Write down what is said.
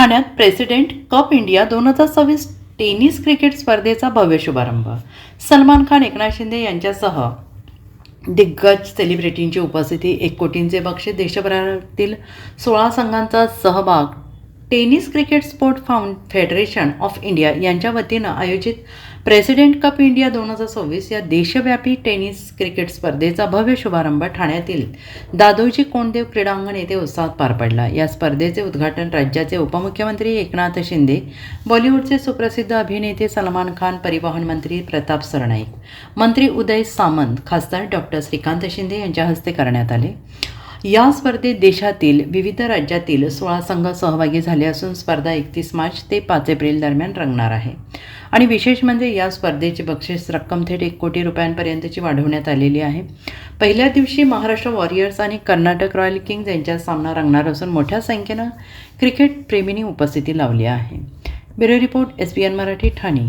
ठाण्यात president cup India 2026 tennis cricket स्पर्धेचा भव्य शुभारंभ. सलमान खान, एकनाथ शिंदे यांच्यासह दिग्गज सेलिब्रिटींची उपस्थिती, 1 कोटींचे बक्षीस, देशभरातील 16 संघांचा सहभाग. Tennis cricket sport federation of India यांच्या वतीनं आयोजित प्रेसिडेंट कप इंडिया 2026 या देशव्यापी टेनिस क्रिकेट स्पर्धेचा भव्य शुभारंभ ठाण्यातील दादोजी कोंडदेव क्रीडांगण येथे उत्साहात पार पडला. या स्पर्धेचे उद्घाटन राज्याचे उपमुख्यमंत्री एकनाथ शिंदे, बॉलिवूडचे सुप्रसिद्ध अभिनेते सलमान खान, परिवहन मंत्री प्रताप सरनाईक, मंत्री उदय सामंत, खासदार डॉक्टर श्रीकांत शिंदे यांच्या हस्ते करण्यात आले. या स्पर्धेत देशातील विविध राज्यातील 16 संघ सहभागी झाले असून स्पर्धा 31 मार्च ते 5 एप्रिल दरम्यान रंगणार आहे. आणि विशेष म्हणजे या स्पर्धेची बक्षीस रक्कम थेट 1 कोटी रुपयांपर्यंतची वाढवण्यात आलेली आहे. पहिल्या दिवशी महाराष्ट्र वॉरियर्स आणि कर्नाटक रॉयल किंग्ज यांच्यात सामना रंगणार असून मोठ्या संख्येनं क्रिकेट प्रेमींनी उपस्थिती लावली आहे. Bureau report, SBN Marathi, Thane.